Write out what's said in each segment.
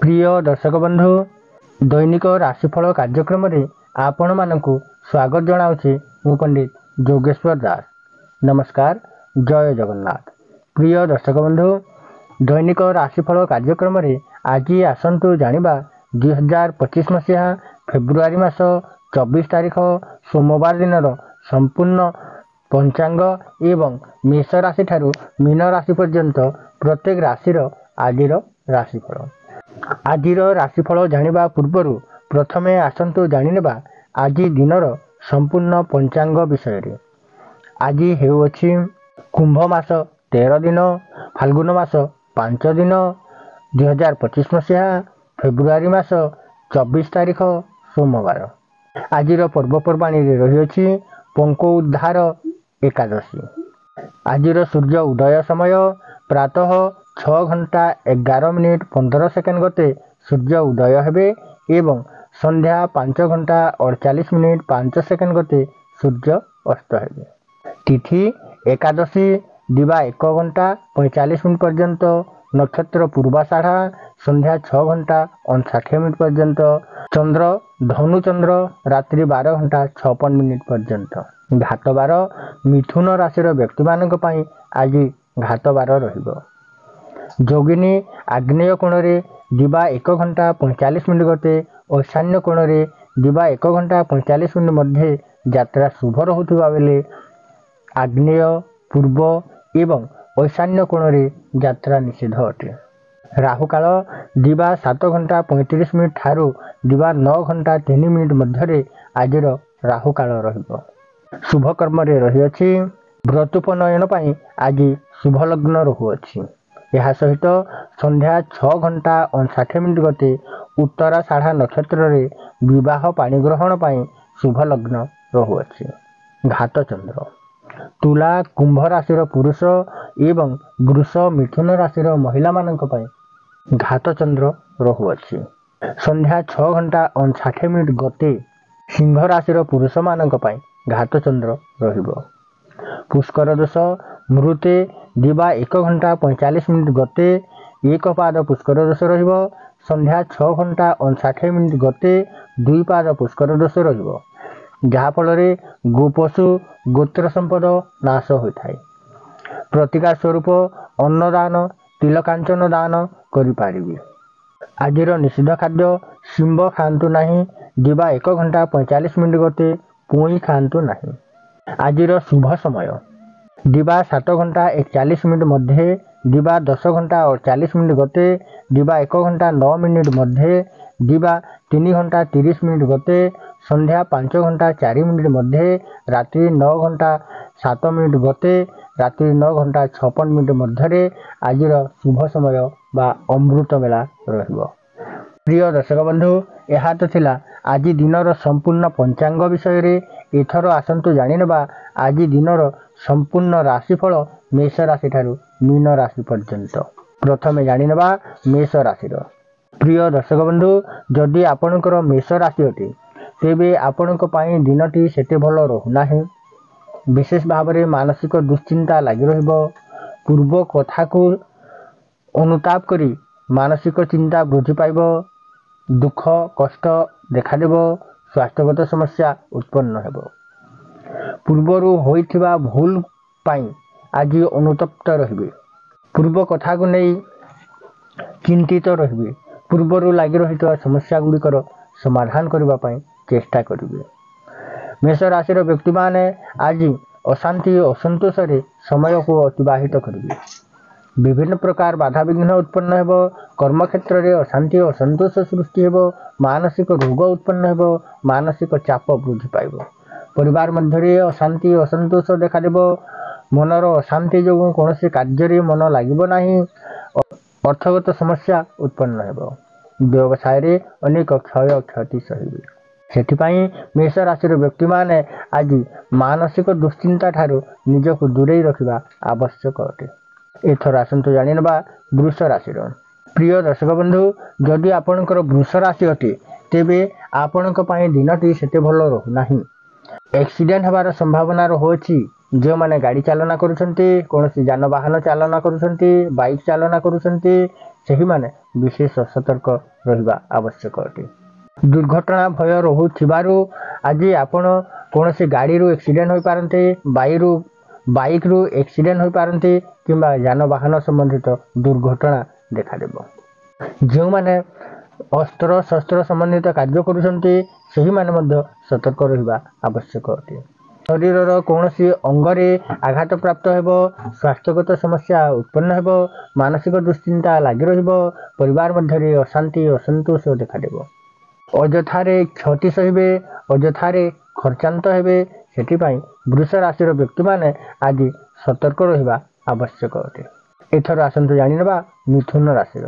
प्रिय दर्शक बंधु दैनिक राशिफल कार्यक्रम रे आपण मानकु स्वागत जनाऊँचे मु पंडित जोगेश्वर दास। नमस्कार, जय जगन्नाथ। प्रिय दर्शक बंधु दैनिक राशिफल कार्यक्रम रे आज आसतु जानिबा 2025 मसीहा फेब्रुआरी मास 24 तारिख सोमवार दिन संपूर्ण पंचांग एवं मेष राशि ठारू मीन राशि पर्यंत प्रत्येक राशिर आजिर राशिफल। आजिर राशिफल जानिबा पूर्वरु प्रथमे आसतु जानिनेबा आज दिनर संपूर्ण पंचांग विषय रे। आज हेउछि कुंभ मास 13 दिन, फाल्गुन मास 5 दिन, 2025 मसीहा फेब्रुआरी मास 24 तारिख सोमवार। आजिर पर्वपर्वाणी रे रहिछि पंको उद्धार एकादशी। आजिर सूर्य उदय समय प्रातः 6 घंटा 11 मिनिट 15 सेकेंड गते सूर्य उदय हेबे एवं संध्या 5 घंटा 48 मिनिट 5 सेकेंड गते सूर्य अस्त हेबे। तिथि एकादशी दिवा 1 घंटा 45 मिनिट पर्यंत, नक्षत्र पूर्वाषाढ़ा संध्या 6 घंटा 59 मिनिट पर्यंत, चंद्र धनु चंद्र रात्रि 12 घंटा 56 मिनिट पर्यंत। घात बार मिथुन राशिर व्यक्ति मानक पई आज घात बार रहिबो। जोगिनी आग्नेय कोण रे दिवा 1 घंटा 45 मिनिट गते, ईशान्य कोण रे दिवा 1 घंटा 45 मिनिट मध्ये यात्रा शुभ रहुथिबा बेले आग्नेय पूर्व एवं ईशान्य कोण रे यात्रा निषेध अटे। राहु काल दिवा 7 घंटा 35 मिनिट ठारू दिवा 9 घंटा 3 मिनिट मध्यरे आजिर राहु काल रहिबो। शुभ कर्म रे रहिअछि व्रतोपनयन पई आज शुभ लग्न रहुअछि। यह सहित संध्या 6 घंटा 59 मिनिट गते उत्तराषाढ़ा नक्षत्र रे विवाह पाणी ग्रहण पई शुभ लग्न रहुअछि। घात चंद्र तुला कुंभ राशिर पुरुष एवं वृष मिथुन राशिर महिला मानक पई घात चंद्र रहुअछि। संध्या 6 घंटा 59 मिनिट गते सिंह राशिर पुरुष मानक पई घात चंद्र रहिबो। पुष्कर दोष मृते दिवा 1 घंटा 45 मिनिट गते एक पाद पुष्कर दोष रहिबो। संध्या 6 घंटा 59 मिनिट गते 2 पाद पुष्कर दोष रहिबो, जहा फल रे गोपशु गोत्र संपद नाश होइथाय। प्रतिकार स्वरूप अन्नदान तिलकांचन दान करि पारिबे। आजिर निषिद्ध खाद्य शिंब खांतु नाही, दिवा 1 घंटा 45 मिनिट गते पुई खांतु नाही। आजिर शुभ समय दिवा 7 घंटा 41 मिनिट मध्ये, दिवा 10 घंटा 48 मिनिट गते, दिवा 1 घंटा 9 मिनिट मध्ये, दिवा 3 घंटा 30 मिनिट गते, संध्या 5 घंटा 4 मिनिट मध्ये, रात्रि 9 घंटा 7 मिनिट गते, रात्रि 9 घंटा 56 मिनिट मध्यरे आजिर शुभ समय बा अमृत मेला रहिबो। प्रिय दर्शक बंधु यह तो थिला आज दिनर संपूर्ण पंचांग विषय रे। एथर आसंतु जानिनेबा आज दिनर संपूर्ण राशिफल मेष राशि ठारू मीन राशि पर्यंत। प्रथमे जानिनेबा मेष राशि। प्रिय दर्शक बंधु जदि आपणकर मेष राशि अटे तेबे आपणक पई दिनटी सेते भल रहुनाही। विशेष भाव में मानसिक दुश्चिंता लगी रहिबो। पूर्व कथा को अनुताप करी मानसिक चिंता वृद्धि पाइबो। दुख कष्ट देखादेबो। स्वास्थ्यगत समस्या उत्पन्न हेबो। पूर्वरु होइथिबा भूल पाई आज अनुतप्त रहिबे। पूर्व कथा को नहीं चिंतित रहिबे। पूर्वरु लागि रहितवा समस्या गुड़िकर समाधान करबा पाई चेष्टा करिबे। मेष राशिर व्यक्ति माने आज अशांति असंतोष रे समय को अतिबाहित करिबे। विभिन्न प्रकार बाधा विघ्न उत्पन्न हेबो। कर्म क्षेत्र रे अशांति असंतोष सृष्टि हेबो। मानसिक रोग उत्पन्न हेबो। मानसिक चाप वृद्धि पाइबो। परिवार मध्य अशांति असंतोष देखा देबो। मनर अशांति जो कौन कार्य रे मन लागिबो नाही। अर्थगत समस्या उत्पन्न हेबो। व्यवसाय रे अनेक क्षय क्षति सहिबे। सेथिपाई मेष राशिर व्यक्ति माने आज मानसिक दुश्चिंता ठारू निजको दूरेई रखिबा आवश्यक अटे। एथर आसंतु जानिनेबा वृष राशिर। प्रिय दर्शक बंधु जदि आपणकर वृष राशि अटे तेबे आपणक पई दिनटी सेते भल रहुनाही। एक्सीडेंट हबार संभावना रहुअछि। जो माने गाड़ी चालना करुछंती, कोनोसी जानवाहन चालना करुछंती, बाइक चालना करुछंती, ସେହିମାନେ ବିଶେଷ ସତର୍କ ରହିବା ଆବଶ୍ୟକ ଅଟେ। ଦୁର୍ଘଟଣା ଭୟ ରହୁଥିବାରୁ ଆଜି ଆପଣ କୌଣସି ଗାଡ଼ିରୁ ଆକ୍ସିଡେଣ୍ଟ ହୋଇପାରନ୍ତି, ବାଇକ୍ରୁ ଆକ୍ସିଡେଣ୍ଟ ହୋଇପାରନ୍ତି କିମ୍ବା ଯାନବାହନ ସମ୍ବନ୍ଧିତ ଦୁର୍ଘଟଣା ଦେଖାଦେବ। ଯେଉଁମାନେ ଅସ୍ତ୍ର ଶସ୍ତ୍ର ସମ୍ବନ୍ଧିତ କାର୍ଯ୍ୟ କରୁଛନ୍ତି ସେହିମାନେ ମଧ୍ୟ ସତର୍କ ରହିବା ଆବଶ୍ୟକ ଅଟେ। ଶରୀରର କୌଣସି ଅଙ୍ଗରେ ଆଘାତପ୍ରାପ୍ତ ହେବ, ସ୍ୱାସ୍ଥ୍ୟଗତ ସମସ୍ୟା ଉତ୍ପନ୍ନ ହେବ, ମାନସିକ ଦୁଶ୍ଚିନ୍ତା ଲାଗି ରହିବ, ପରିବାର ମଧ୍ୟରେ ଅଶାନ୍ତି ଅସନ୍ତୋଷ ଦେଖାଦେବ। ଅଯଥାରେ କ୍ଷତି ସହିବେ, ଅଯଥାରେ ଖର୍ଚ୍ଚାନ୍ତ ହେବେ। ସେଥିପାଇଁ ବୃଷ ରାଶିର ବ୍ୟକ୍ତିମାନେ ଆଜି ସତର୍କ ରହିବା ଆବଶ୍ୟକ ଅଟେ। ଏଥର ଆସନ୍ତୁ ଜାଣିନେବା ମିଥୁନ ରାଶିର।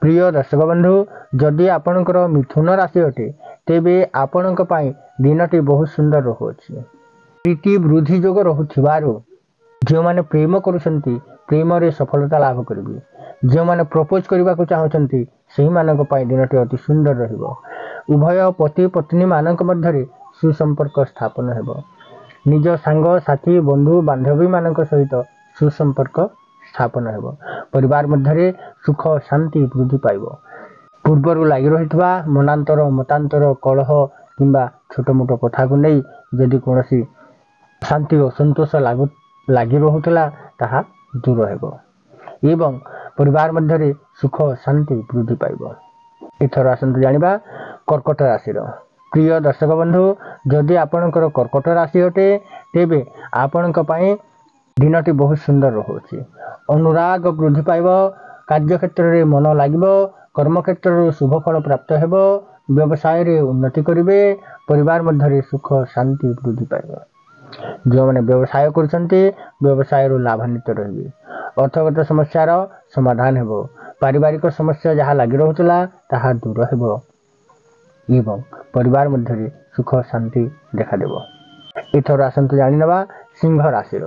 ପ୍ରିୟ ଦର୍ଶକ ବନ୍ଧୁ, ଯଦି ଆପଣଙ୍କର ମିଥୁନ ରାଶି ଅଟେ ତେବେ ଆପଣଙ୍କ ପାଇଁ ଦିନଟି ବହୁତ ସୁନ୍ଦର ରହୁଅଛି। ପ୍ରୀତି ବୃଦ୍ଧି ଯୋଗ ରହୁଥିବାରୁ ଯେଉଁମାନେ ପ୍ରେମ କରୁଛନ୍ତି ପ୍ରେମରେ ସଫଳତା ଲାଭ କରିବେ। ଯେଉଁମାନେ ପ୍ରପୋଜ କରିବାକୁ ଚାହୁଁଛନ୍ତି ସେହିମାନଙ୍କ ପାଇଁ ଦିନଟି ଅତି ସୁନ୍ଦର ରହିବ। ଉଭୟ ପତି ପତ୍ନୀମାନଙ୍କ ମଧ୍ୟରେ ସୁସମ୍ପର୍କ ସ୍ଥାପନ ହେବ। ନିଜ ସାଙ୍ଗ ସାଥୀ ବନ୍ଧୁ ବାନ୍ଧବୀମାନଙ୍କ ସହିତ ସୁସମ୍ପର୍କ ସ୍ଥାପନ ହେବ। ପରିବାର ମଧ୍ୟରେ ସୁଖ ଶାନ୍ତି ବୃଦ୍ଧି ପାଇବ। ପୂର୍ବରୁ ଲାଗି ରହିଥିବା ମନାନ୍ତର ମତାନ୍ତର କଳହ କିମ୍ବା ଛୋଟ ମୋଟ କଥାକୁ ନେଇ ଯଦି କୌଣସି ଶାନ୍ତି ଅସନ୍ତୋଷ ଲାଗି ରହୁଥିଲା ତାହା ଦୂର ହେବ ଏବଂ ପରିବାର ମଧ୍ୟରେ ସୁଖ ଶାନ୍ତି ବୃଦ୍ଧି ପାଇବ। ଏଥର ଆସନ୍ତୁ ଜାଣିବା କର୍କଟ ରାଶିର। ପ୍ରିୟ ଦର୍ଶକ ବନ୍ଧୁ, ଯଦି ଆପଣଙ୍କର କର୍କଟ ରାଶି ଅଟେ ତେବେ ଆପଣଙ୍କ ପାଇଁ ଦିନଟି ବହୁତ ସୁନ୍ଦର ରହୁଅଛି। ଅନୁରାଗ ବୃଦ୍ଧି ପାଇବ, କାର୍ଯ୍ୟକ୍ଷେତ୍ରରେ ମନ ଲାଗିବ, କର୍ମକ୍ଷେତ୍ରରୁ ଶୁଭ ଫଳ ପ୍ରାପ୍ତ ହେବ, ବ୍ୟବସାୟରେ ଉନ୍ନତି କରିବେ, ପରିବାର ମଧ୍ୟରେ ସୁଖ ଶାନ୍ତି ବୃଦ୍ଧି ପାଇବ। ଯେଉଁମାନେ ବ୍ୟବସାୟ କରୁଛନ୍ତି ବ୍ୟବସାୟରୁ ଲାଭାନ୍ୱିତ ରହିବେ। ଅର୍ଥଗତ ସମସ୍ୟାର ସମାଧାନ ହେବ। ପାରିବାରିକ ସମସ୍ୟା ଯାହା ଲାଗି ରହୁଥିଲା ତାହା ଦୂର ହେବ ଏବଂ ପରିବାର ମଧ୍ୟରେ ସୁଖ ଶାନ୍ତି ଦେଖାଦେବ। ଏଥର ଆସନ୍ତୁ ଜାଣିନେବା ସିଂହ ରାଶିର।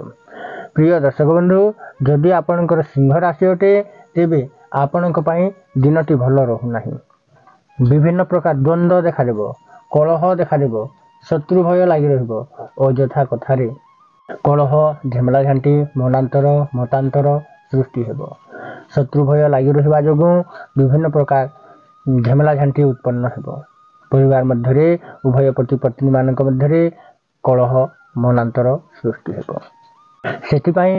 ପ୍ରିୟ ଦର୍ଶକ ବନ୍ଧୁ, ଯଦି ଆପଣଙ୍କର ସିଂହ ରାଶି ଅଟେ ତେବେ ଆପଣଙ୍କ ପାଇଁ ଦିନଟି ଭଲ ରହୁନାହିଁ। ବିଭିନ୍ନ ପ୍ରକାର ଦ୍ୱନ୍ଦ୍ୱ ଦେଖାଦେବ, କଳହ ଦେଖାଦେବ, ଶତ୍ରୁ ଭୟ ଲାଗି ରହିବ। ଅଯଥା କଥାରେ କଳହ ଝାମେଲା ଝାଣ୍ଟି ମନାନ୍ତର ମତାନ୍ତର ସୃଷ୍ଟି ହେବ। ଶତ୍ରୁ ଭୟ ଲାଗି ରହିବା ଯୋଗୁଁ ବିଭିନ୍ନ ପ୍ରକାର ଝାମେଲା ଝାଣ୍ଟି ଉତ୍ପନ୍ନ ହେବ। ପରିବାର ମଧ୍ୟରେ ଉଭୟ ପତି ପତ୍ନୀମାନଙ୍କ ମଧ୍ୟରେ କଳହ ମନାନ୍ତର ସୃଷ୍ଟି ହେବ। ସେଥିପାଇଁ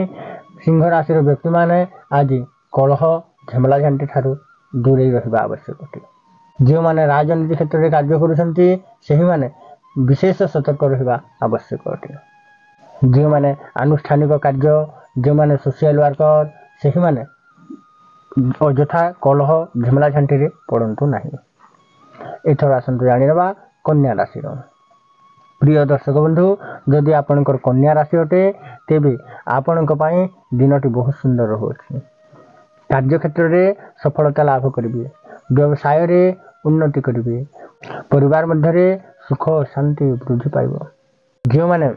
ସିଂହ ରାଶିର ବ୍ୟକ୍ତିମାନେ ଆଜି କଳହ ଝାମେଲା ଝାଣ୍ଟି ଠାରୁ ଦୂରେଇ ରହିବା ଆବଶ୍ୟକ ଅଟେ। ଯେଉଁମାନେ ରାଜନୀତି କ୍ଷେତ୍ରରେ କାର୍ଯ୍ୟ କରୁଛନ୍ତି ସେହିମାନେ ବିଶେଷ ସତର୍କ ରହିବା ଆବଶ୍ୟକ ଅଟେ। ଯେଉଁମାନେ ଆନୁଷ୍ଠାନିକ କାର୍ଯ୍ୟ, ଯେଉଁମାନେ ସୋସିଆଲ ୱାର୍କର ସେହିମାନେ ଅଯଥା କଳହ ଝାମେଲା ଝାଣ୍ଟିରେ ପଡ଼ନ୍ତୁ ନାହିଁ। ଏଥର ଆସନ୍ତୁ ଜାଣିନେବା କନ୍ୟା ରାଶିର। ପ୍ରିୟ ଦର୍ଶକ ବନ୍ଧୁ, ଯଦି ଆପଣଙ୍କର କନ୍ୟା ରାଶି ଅଟେ ତେବେ ଆପଣଙ୍କ ପାଇଁ ଦିନଟି ବହୁତ ସୁନ୍ଦର ରହୁଅଛି। କାର୍ଯ୍ୟକ୍ଷେତ୍ରରେ ସଫଳତା ଲାଭ କରିବେ, ବ୍ୟବସାୟରେ ଉନ୍ନତି କରିବେ, ପରିବାର ମଧ୍ୟରେ ସୁଖ ଶାନ୍ତି ବୃଦ୍ଧି ପାଇବ। ଯେଉଁମାନେ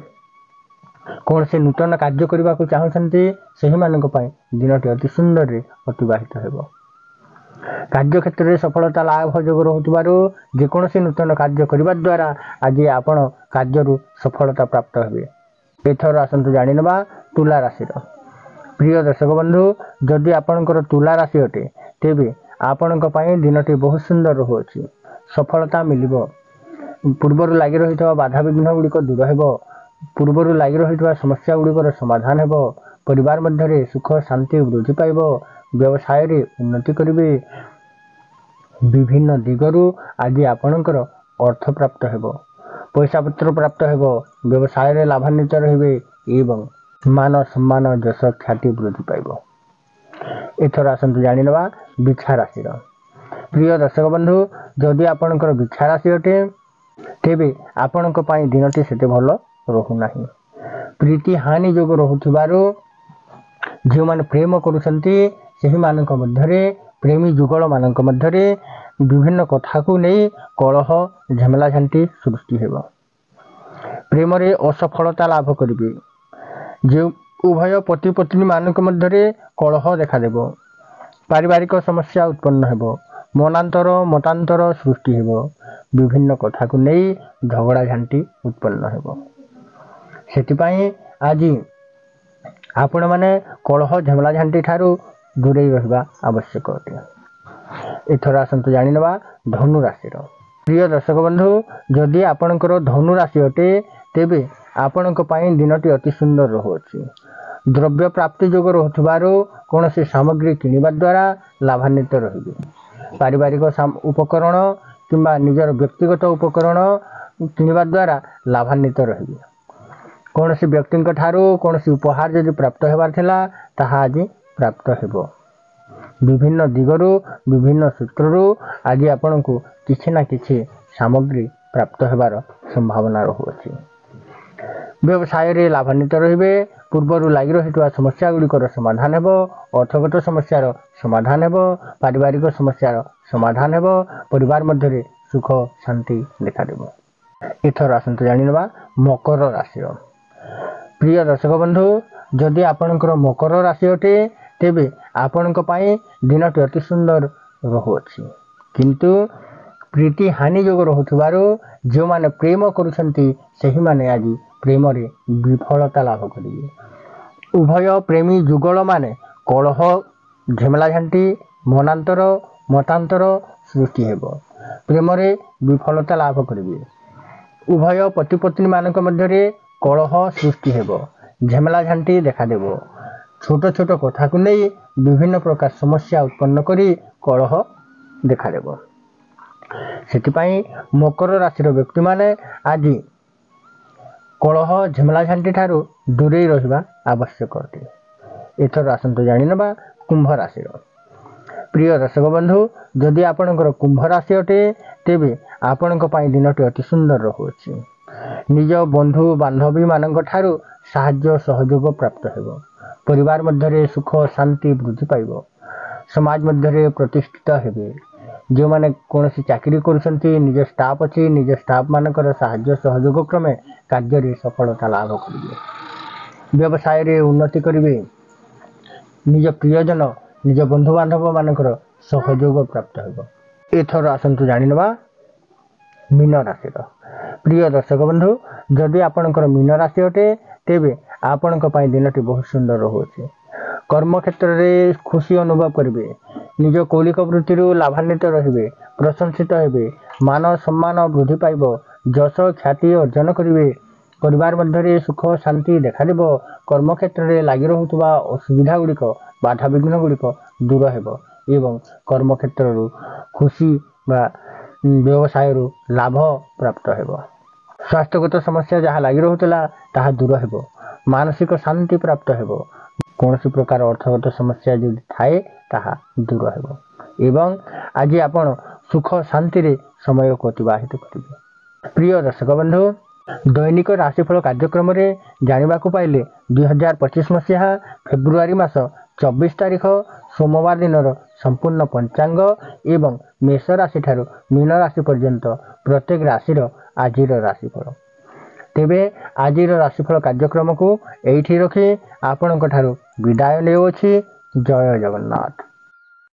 କୌଣସି ନୂତନ କାର୍ଯ୍ୟ କରିବାକୁ ଚାହୁଁଛନ୍ତି ସେହିମାନଙ୍କ ପାଇଁ ଦିନଟି ଅତି ସୁନ୍ଦରରେ ଅତିବାହିତ ହେବ। କାର୍ଯ୍ୟକ୍ଷେତ୍ରରେ ସଫଳତା ଲାଭ ଯୋଗ ରହୁଥିବାରୁ ଯେକୌଣସି ନୂତନ କାର୍ଯ୍ୟ କରିବା ଦ୍ୱାରା ଆଜି ଆପଣ କାର୍ଯ୍ୟରୁ ସଫଳତା ପ୍ରାପ୍ତ ହେବେ। ଏଥର ଆସନ୍ତୁ ଜାଣିନେବା ତୁଲା ରାଶିର। ପ୍ରିୟ ଦର୍ଶକ ବନ୍ଧୁ, ଯଦି ଆପଣଙ୍କର ତୁଲା ରାଶି ଅଟେ ତେବେ ଆପଣଙ୍କ ପାଇଁ ଦିନଟି ବହୁତ ସୁନ୍ଦର ରହୁଅଛି। ସଫଳତା ମିଳିବ। ପୂର୍ବରୁ ଲାଗି ରହିଥିବା ବାଧାବିଘ୍ନ ଗୁଡ଼ିକ ଦୂର ହେବ। ପୂର୍ବରୁ ଲାଗି ରହିଥିବା ସମସ୍ୟା ଗୁଡ଼ିକର ସମାଧାନ ହେବ। ପରିବାର ମଧ୍ୟରେ ସୁଖ ଶାନ୍ତି ବୃଦ୍ଧି ପାଇବ। ବ୍ୟବସାୟରେ ଉନ୍ନତି କରିବେ। ବିଭିନ୍ନ ଦିଗରୁ ଆଜି ଆପଣଙ୍କର ଅର୍ଥ ପ୍ରାପ୍ତ ହେବ। ପଇସା ପତ୍ର ପ୍ରାପ୍ତ ହେବ। ବ୍ୟବସାୟରେ ଲାଭାନ୍ୱିତ ରହିବେ ଏବଂ ମାନ ସମ୍ମାନ ଯଶ ଖ୍ୟାତି ବୃଦ୍ଧି ପାଇବ। ଏଥର ଆସନ୍ତୁ ଜାଣିନେବା ବିଛା ରାଶିର। ପ୍ରିୟ ଦର୍ଶକ ବନ୍ଧୁ, ଯଦି ଆପଣଙ୍କର ବିଛା ରାଶି ଅଟେ ତେବେ ଆପଣଙ୍କ ପାଇଁ ଦିନଟି ସେତେ ଭଲ ରହୁନାହିଁ। ପ୍ରୀତି ହାନି ଯୋଗ ରହୁଥିବାରୁ ଯେଉଁମାନେ ପ୍ରେମ କରୁଛନ୍ତି ସେହିମାନଙ୍କ ମଧ୍ୟରେ ପ୍ରେମୀ ଯୁଗଳମାନଙ୍କ ମଧ୍ୟରେ ବିଭିନ୍ନ କଥାକୁ ନେଇ କଳହ ଝାମେଲା ଝାଣ୍ଟି ସୃଷ୍ଟି ହେବ। ପ୍ରେମରେ ଅସଫଳତା ଲାଭ କରିବେ। ଯେଉଁ ଉଭୟ ପତି ପତ୍ନୀମାନଙ୍କ ମଧ୍ୟରେ କଳହ ଦେଖାଦେବ। ପାରିବାରିକ ସମସ୍ୟା ଉତ୍ପନ୍ନ ହେବ। ମନାନ୍ତର ମତାନ୍ତର ସୃଷ୍ଟି ହେବ। ବିଭିନ୍ନ କଥାକୁ ନେଇ ଝଗଡ଼ା ଝାଣ୍ଟି ଉତ୍ପନ୍ନ ହେବ। ସେଥିପାଇଁ ଆଜି ଆପଣମାନେ କଳହ ଝାମେଲା ଝାଣ୍ଟି ଠାରୁ दूरेई रहिबा आवश्यक अटे। एथर आसंतु जानि नेबा धनु राशि। प्रिय दर्शक बंधु, जदि आपणकर धनु राशि अटे तेबे आपणक पई दिनटी अति सुंदर रहुछि। द्रव्य प्राप्ति योग रहुथिबारो कोनोसी सामग्री किनिबा द्वारा लाभान्वित रहिबे। पारिवारिक उपकरण किंबा निजर व्यक्तिगत उपकरण किनिबा द्वारा लाभान्वित रहिबे। कोनोसी व्यक्तिंक ठारो कोनोसी उपहार जदि प्राप्त हेबार थिला ताहा आज प्राप्त हेबो। विभिन्न दिगरु विभिन्न सूत्ररु आज आपनकु किछि ना किछि सामग्री प्राप्त हेबार संभावना रहुछि। व्यवसाय रे लाभान्वित रहिबे। पूर्वरु लागि रहितवा समस्या गुड़िकर समाधान हेबो। अर्थगत समस्यार समाधान हेबो। पारिवारिक समस्यार समाधान हेबो। परिवार मध्यरे सुख शांति देखा देबो। एथर आसंतु जानि नेबा मकर राशि। प्रिय दर्शक बंधु, जदि आपणकर मकर राशि अटे तेबे आपणक पई दिनटी अति सुंदर रहुछि। किंतु प्रीति हानि योग रहुथिबारो जो माने प्रेम करूछंती सेहि माने आज प्रेम रे विफलता लाभ करिवे। उभय प्रेमी जुगल माने कलह झेमला झंटी मनांतर मतांतर सृष्टि हेबो। प्रेम रे विफलता लाभ करिवे। उभय पति पत्नी मानक मध्यरे कलह सृष्टि हेबो। झेमला झंटी देखा देबो। छोट छोट कथा को नहीं विभिन्न प्रकार समस्या उत्पन्न करी कलह देखा देबो। सेतिपाई मकर राशि व्यक्ति माने आज कलह झेमला झंटी ठारू दूरे रहिबा आवश्यक अटे। एथर आसंतु जानि नेबा कुंभ राशि। प्रिय दर्शक बंधु, जदि आपणकर कुंभ राशि अटे तेबे आपणक पई दिनटी अति सुंदर रहुछि। निज बंधु बांधवी मानक ठारू साहाय्य सहयोग प्राप्त हेबो। परिवार मध्यरे सुख शांति वृद्धि पाइबो। समाज मध्यरे प्रतिष्ठित हेबे। जो माने कोनोसी चाकरी करूछंती निज स्टाफ अछि निज स्टाफ मानकर साहाय्य सहयोग क्रमे कार्य रे सफलता लाभ करिवे। व्यवसाय रे उन्नति करिवे। निज प्रियजन निज बंधु बांधव मानकर सहयोग प्राप्त हेबो। एथर आसंतु जानि नेबा मीन राशि। प्रिय दर्शक बंधु, जदि आपणकर मीन राशि अटे तेबे आपणक पई दिनटी बहुत सुंदर रहुछि। कर्म क्षेत्र रे खुशी अनुभव करिवे। निज कौलिक वृत्ति रु लाभान्वित रहिबे। प्रशंसित हेबे। मान सम्मान वृद्धि पाइबो। जश ख्याति अर्जन करिवे। परिवार मध्यरे सुख शांति देखा देबो। कर्म क्षेत्र रे लागि रहुतबा असुविधा गुड़िक बाधा विघ्न गुड़िक दूर हेबो एवं कर्म क्षेत्र रु खुशी बा व्यवसाय रु लाभ प्राप्त हेबो। स्वास्थ्यगत समस्या जहाँ लागि रहुतला ताहा दूर हेबो। मानसिक शांति प्राप्त हेबो। कौनसी प्रकार अर्थगत समस्या जदि थाए ताहा दूर हेबो एवं आज आपण सुख शांति रे समय को अतिबाहित करिवे। प्रिय दर्शक बंधु, दैनिक राशिफल कार्यक्रम रे जानिबा को पाइले 2025 मसीहा फेब्रुआरी मास 24 तारिख सोमवार दिन संपूर्ण पंचांग एवं मेष राशि ठारू मीन राशि पर्यंत प्रत्येक राशि आजिर राशिफल। तेबे आजिर राशिफल कार्यक्रम को एठी रखी आपणक ठारू विदाय लेउछि। जय जगन्नाथ।